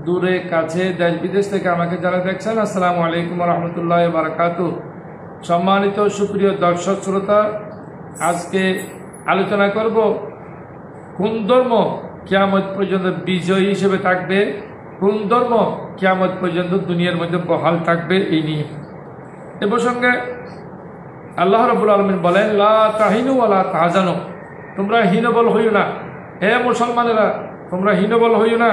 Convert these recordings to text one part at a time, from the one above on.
দূরে কাছে দেশ বিদেশ থেকে আমাকে যারা দেখছেন, আসসালামু আলাইকুম ওয়া রাহমাতুল্লাহি ওয়া বারাকাতুহু। সম্মানিত সুপ্রিয় দর্শক শ্রোতা, আজকে আলোচনা করব কোন ধর্ম কিয়ামত পর্যন্ত বিজয়ী হিসেবে থাকবে, কোন ধর্ম কিয়ামত পর্যন্ত দুনিয়ার মধ্যে বহাল থাকবে, এই নিয়ে। এ প্রসঙ্গে আল্লাহ রাব্বুল আলামিন বলেন, লা তাহিনু ওয়া লা তাহজানু, তোমরা হীনবল হইও না। হে মুসলমানেরা, তোমরা হীনবল হইও না,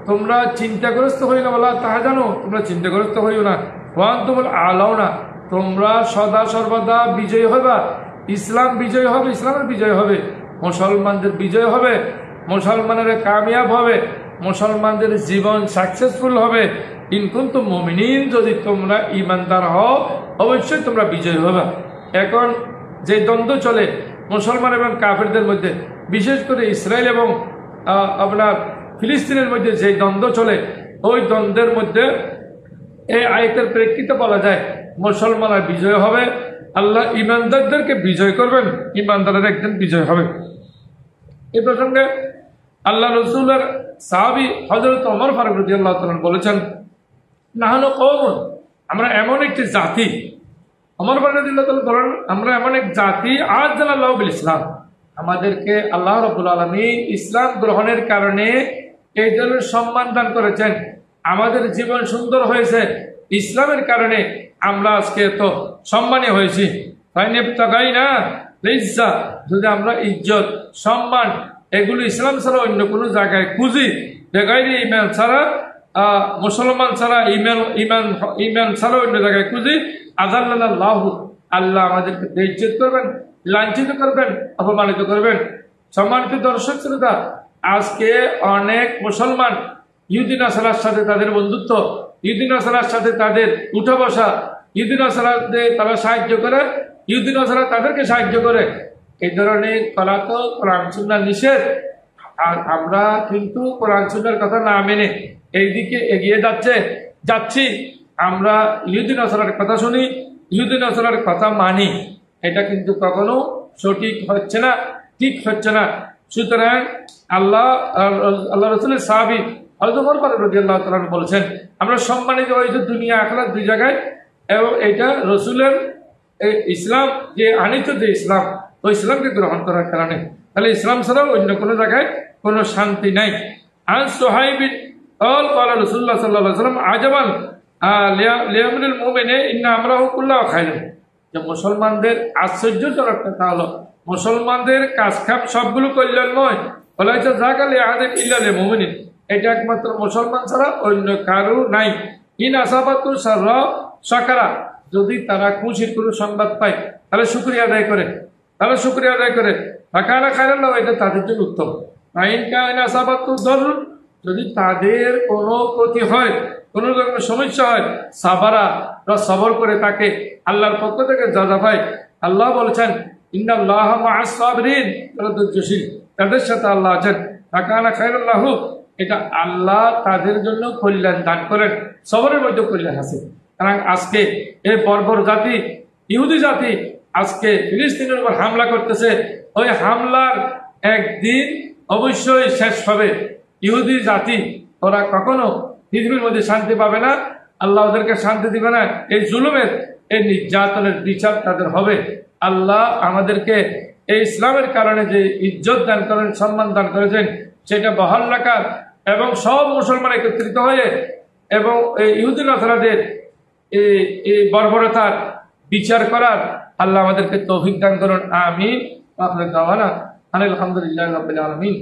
তোমরা চিন্তাগ্রস্ত হইও না। ওয়ালা তাহজানু, তোমরা চিন্তাগ্রস্ত হইও না। ওয়া আনতুমুল আলাউনা, তোমরা সদা সর্বদা বিজয়ী হবা। ইসলাম বিজয় হবে, ইসলামের বিজয় হবে, মুসলমানদের বিজয় হবে, মুসলমানেরা কামিয়াব হবে, মুসলমানদের জীবন সাকসেসফুল হবে। ইন কুনতুম মুমিনিন, যদি তোমরা ঈমানদার হও অবশ্যই তোমরা বিজয় হবে। এখন যে দ্বন্দ্ব চলে মুসলমান এবং কাফেরদের মধ্যে, বিশেষ করে ইসরায়েল এবং আপনার ফিলিস্তিনের মধ্যে যে দ্বন্দ্ব চলে, ওই দ্বন্দ্বের মধ্যে এই আয়াতের প্রেক্ষিতে বলা যায় মুসলমানরা বিজয় হবে। আল্লাহ ঈমানদারদেরকে বিজয় করবেন, ঈমানদারের একদিন বিজয় হবে। এই প্রসঙ্গে আল্লাহ রসুলের সাহাবী হযরত ওমর ফারুক রাদিয়াল্লাহু তাআলা বলেছেন, নাহনু কওমুন, আমরা এমন একটি জাতি। ওমর ফারুক রাদিয়াল্লাহু তাআলা বলেন, আমরা এমন এক জাতি, আযযানাল্লাহু বিল ইসলাম, আমাদেরকে আল্লাহ রাব্বুল আলামিন ইসলাম গ্রহণের কারণে এই ধরনের সম্মান দান করেছেন। আমাদের জীবন সুন্দর হয়েছে ইসলামের কারণে, আমরা আজকে এত সম্মানী হয়েছি। যদি আমরা ইজ্জত সম্মান এগুলো ইসলাম ছাড়া অন্য কোনো জায়গায় খুঁজি, বেগাইরে ইমান ছাড়া, মুসলমান ছাড়া, ইমান ছাড়া অন্য জায়গায় খুঁজি, আযাল্লাল্লাহু, আল্লাহ আমাদেরকে বেইজ্জত করবেন, লাঞ্ছিত করবেন, অপমানিত করবেন। সম্মানিত দর্শক শ্রোতা, আজকে অনেক মুসলমান ইহুদি নাসারার সাথে তাদের বন্ধুত্ব, ইহুদি নাসারার সাথে তাদের উঠা বসা, ইহুদি নাসারাতে তারা সাহায্য করে, ইহুদি নাসারা তাদেরকে সাহায্য করে। এই ধরনের করা তো কোরআন সুন্নাহ নিষেধ। আর আমরা কিন্তু কোরআন সুন্নাহর কথা না মেনে এইদিকে এগিয়ে যাচ্ছি। আমরা ইহুদি নাসারার কথা শুনি, ইহুদি নাসারার কথা মানি, এটা কিন্তু কখনো সঠিক হচ্ছে না, ঠিক হচ্ছে না। সুতরাং আল্লাহ রসুলের সাহাবী হযরত ওমর ফারুক রাদিয়াল্লাহু তাআলা বলেছেন, আমরা সম্মানিত হয়েছে দুনিয়া আখিরাত দুই জায়গায়। এবং এটা রসুলের ইসলাম যে আনিত যে ইসলাম, ওই ইসলামকে গ্রহণ করার কারণে। তাহলে ইসলাম ছাড়াও অন্য কোনো জায়গায় কোনো শান্তি নাই। আন সুহাইবিন ক্বাল ক্বালা রাসূলুল্লাহ সাল্লাল্লাহু আলাইহি ওয়াসাল্লাম, আজাবান লিআমরিল মুমিনি ইন্না আমরাহু কুল্লাহু খায়রুন, যে মুসলমানদের আশ্চর্যজনক কথা হলো মুসলমানদের কাজ কাম সবগুলো কল্যাণময়। ওয়ালাইসা যাকা লিআহাদিন ইল্লা লিল মুমিনিন, এটা একমাত্র মুসলমান ছাড়া অন্য কারো নাই। ইন আসাবাতু শাররা শাকারা, যদি তারা খুশির কোনো সংবাদ পায় তাহলে শুকরিয়া আদায় করে, ফাকানা খায়রান লাহু, এটা তাদের জন্য উত্তম। আইন কানা আসাবাতু দাররুন, যদি তাদের কোনো ক্ষতি হয়, কোনো রকম সমস্যা হয়, সাবারা, সবর করে তাকে আল্লাহর পক্ষ থেকে যাজা পায়। আল্লাহ বলেছেন, ইন্নাল্লাহা মা'আস সাবিরিন, তারা ধৈর্যশীল, তাদের সাথে আল্লাহ আছেন। ফাকানা খায়রান লাহু, এটা আল্লাহ তাদের জন্য কল্যাণ দান করেন, সবরের মধ্যে কল্যাণ আছে। কারণ আজকে এই বর্বর জাতি, ইহুদি জাতি আজকে ফিলিস্তিনের উপর হামলা করতেছে। ওই হামলার একদিন অবশ্যই শেষ হবে। ইহুদি জাতি ওরা কখনো পৃথিবীর মধ্যে শান্তি পাবে না, আল্লাহ ওদেরকে শান্তি দিবে না। এই জুলুমের, এই নির্যাতনের বিচার তাদের হবে। আল্লাহ আমাদেরকে এই ইসলামের কারণে যে ইজ্জত দান করেন, সম্মান দান করেছেন, সেটা বহাল রাখার এবং সব মুসলমান একত্রিত হয়ে এবং এই ইহুদি নাসারাদের এই বর্বরতার বিচার করার আল্লাহ আমাদেরকে তৌফিক দান করুন। আমিন। আলহামদুলিল্লাহ রাব্বিল আলামিন।